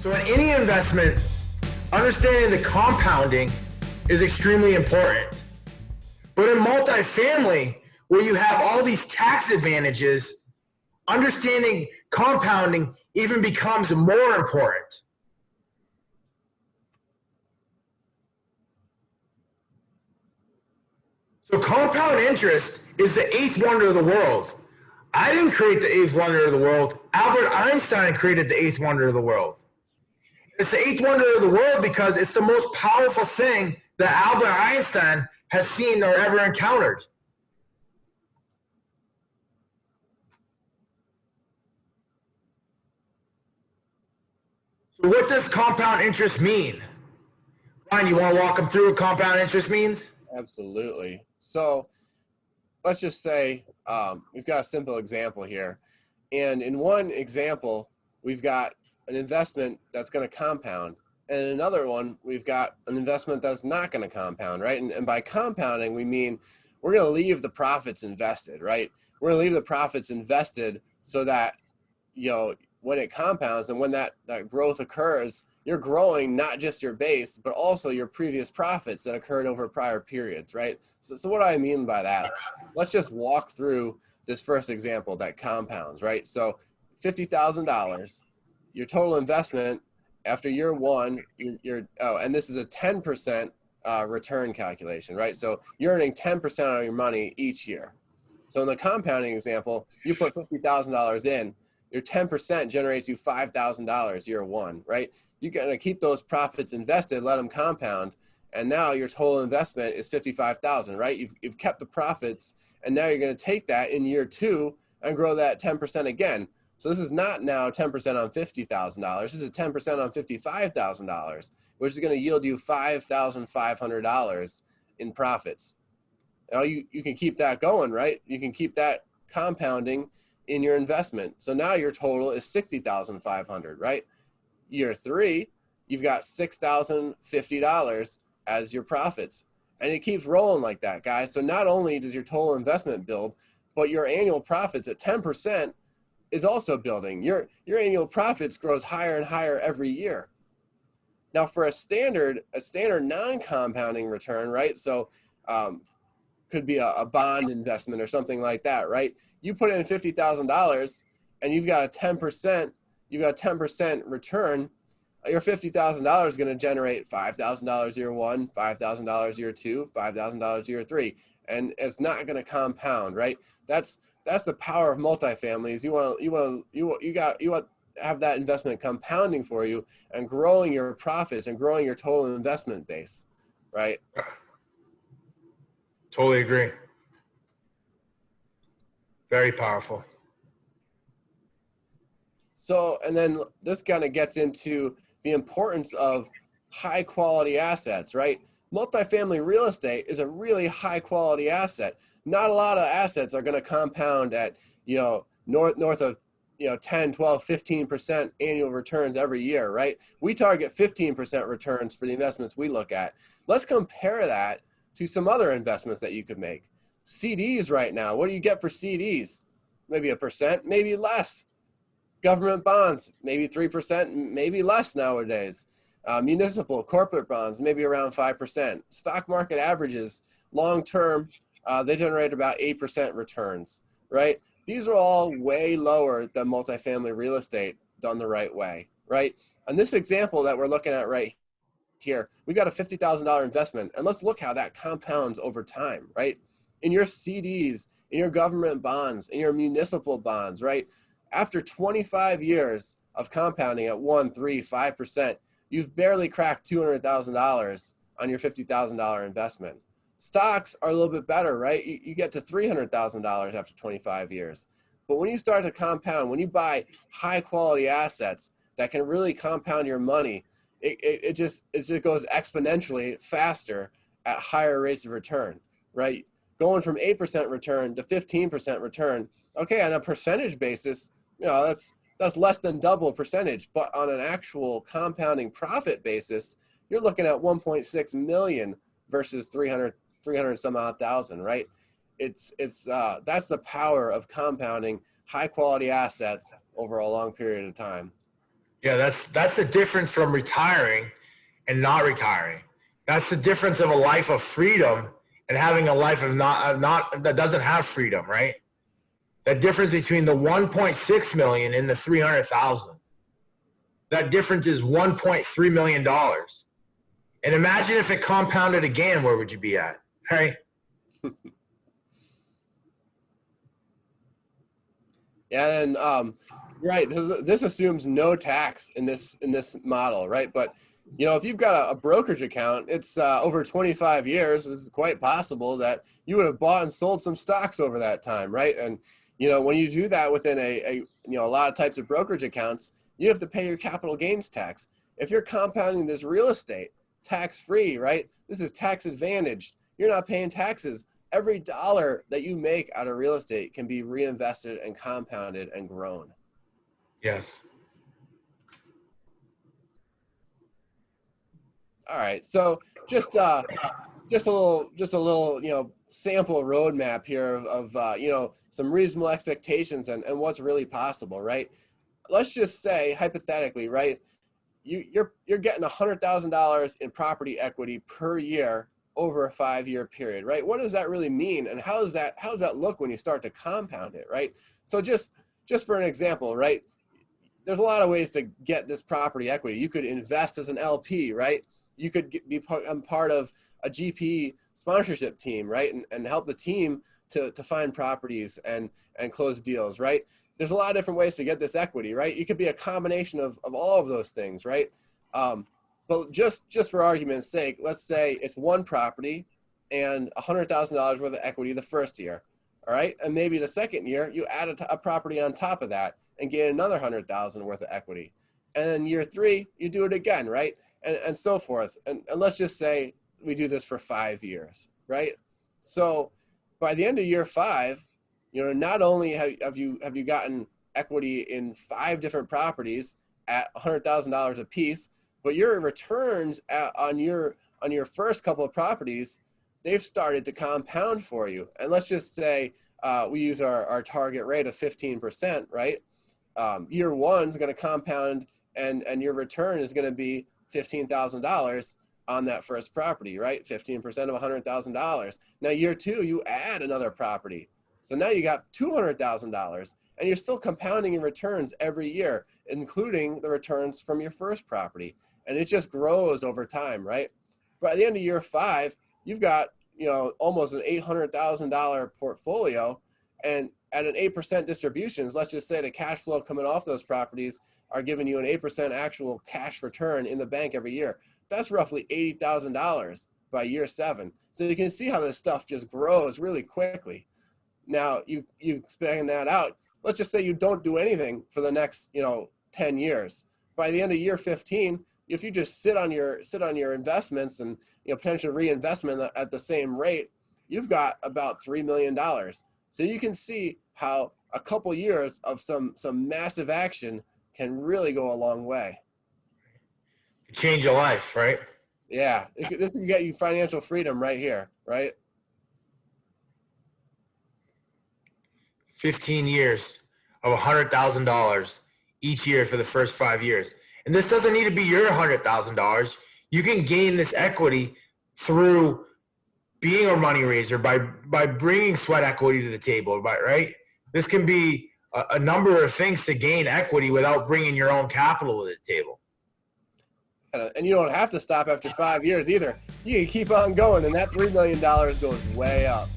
So in any investment, understanding the compounding is extremely important. But in multifamily, where you have all these tax advantages, understanding compounding even becomes more important. So compound interest is the eighth wonder of the world. I didn't create the eighth wonder of the world. Albert Einstein created the eighth wonder of the world. It's the eighth wonder of the world because it's the most powerful thing that Albert Einstein has seen or ever encountered. So what does compound interest mean? Ryan, you want to walk them through what compound interest means? Absolutely. So let's just say we've got a simple example here. And in one example, we've got an investment that's going to compound. And in another one, we've got an investment that's not going to compound, right? And by compounding, we mean we're going to leave the profits invested, right? We're going to leave the profits invested so that, you know, when it compounds and when that growth occurs, you're growing not just your base, but also your previous profits that occurred over prior periods, right? So what do I mean by that? Let's just walk through this first example that compounds, right? So $50,000, your total investment after year one, and this is a 10% return calculation, right? So you're earning 10% on your money each year. So in the compounding example, you put $50,000 in, your 10% generates you $5,000 year one, right? You're going to keep those profits invested, let them compound, and now your total investment is $55,000, right? You've kept the profits, and now you're going to take that in year two and grow that 10% again. So this is not now 10% on $50,000. This is 10% on $55,000, which is going to yield you $5,500 in profits. Now you can keep that going, right? You can keep that compounding in your investment. So now your total is $60,500, right? Year three, you've got $6,050 as your profits. And it keeps rolling like that, guys. So not only does your total investment build, but your annual profits at 10% is also building. Your annual profits grows higher and higher every year. Now for a standard non-compounding return, right? So could be a bond investment or something like that, right? You put in $50,000 and you've got a 10% return. Your $50,000 is going to generate $5,000 year one, $5,000 year two, $5,000 year three, and it's not going to compound, right? That's the power of multifamilies. You want to have that investment compounding for you and growing your profits and growing your total investment base, right? Totally agree. Very powerful. So, and then this kind of gets into the importance of high quality assets, right? Multifamily real estate is a really high quality asset. Not a lot of assets are going to compound at, north of, 10, 12, 15% annual returns every year, right? We target 15% returns for the investments we look at. Let's compare that to some other investments that you could make. CDs right now, what do you get for CDs? Maybe 1%, maybe less. Government bonds, maybe 3%, maybe less nowadays. Municipal, corporate bonds, maybe around 5%. Stock market averages, long-term, they generate about 8% returns, right? These are all way lower than multifamily real estate done the right way, right? And this example that we're looking at right here, we got a $50,000 investment, and let's look how that compounds over time, right? In your CDs, in your government bonds, in your municipal bonds, right? After 25 years of compounding at 1, 3, 5%, you've barely cracked $200,000 on your $50,000 investment. Stocks are a little bit better, right? You get to $300,000 after 25 years. But when you start to compound, when you buy high quality assets that can really compound your money, it just goes exponentially faster at higher rates of return, right? Going from 8% return to 15% return. Okay, on a percentage basis, that's less than double percentage, but on an actual compounding profit basis, you're looking at 1.6 million versus 300 some odd thousand, right? That's the power of compounding high quality assets over a long period of time. Yeah, that's the difference from retiring and not retiring. That's the difference of a life of freedom and having a life of not that doesn't have freedom, right? That difference between the 1.6 million and the 300,000. That difference is 1.3 million dollars. And imagine if it compounded again, where would you be at? Right? Yeah, and right, this assumes no tax in this model, right? But you know, if you've got a brokerage account, it's over 25 years. It's quite possible that you would have bought and sold some stocks over that time, right? And you know, when you do that within a lot of types of brokerage accounts, you have to pay your capital gains tax. If you're compounding this real estate tax free, right? This is tax advantaged. You're not paying taxes. Every dollar that you make out of real estate can be reinvested and compounded and grown. Yes. All right. So just a little, sample roadmap here of some reasonable expectations and what's really possible, right? Let's just say hypothetically, right? You're getting $100,000 in property equity per year over a 5-year period, right? What does that really mean? And how does that look when you start to compound it, right? So just for an example, right? There's a lot of ways to get this property equity. You could invest as an LP, right? You could be part of a GP sponsorship team, right? And help the team to find properties and close deals, right? There's a lot of different ways to get this equity, right? You could be a combination of all of those things, right? But just for argument's sake, let's say it's one property and $100,000 worth of equity the first year, all right? And maybe the second year, you add a property on top of that and get another $100,000 worth of equity. And then year 3, you do it again, right? And so forth. And let's just say we do this for 5 years, right? So by the end of year 5, not only have you gotten equity in 5 different properties at $100,000 a piece, but your returns on your first couple of properties, they've started to compound for you. And let's just say we use our target rate of 15%, right? Year 1 is going to compound, and your return is going to be $15,000 on that first property, right? 15% of $100,000. Now year 2, you add another property. So now you got $200,000, and you're still compounding in returns every year, including the returns from your first property. And it just grows over time, right? By the end of year 5, you've got, almost an $800,000 portfolio, and at an 8% distributions, let's just say the cash flow coming off those properties are giving you an 8% actual cash return in the bank every year. That's roughly $80,000 by year 7. So you can see how this stuff just grows really quickly. Now you expand that out. Let's just say you don't do anything for the next 10 years. By the end of year 15, if you just sit on your investments and potential reinvestment at the same rate, you've got about $3 million. So you can see how a couple years of some massive action can really go a long way. Change your life, right? Yeah, this can get you financial freedom right here, right? 15 years of $100,000 each year for the first 5 years. And this doesn't need to be your $100,000. You can gain this equity through being a money raiser by bringing sweat equity to the table, right? This can be a number of things to gain equity without bringing your own capital to the table. And you don't have to stop after 5 years either. You can keep on going, and that $3 million goes way up.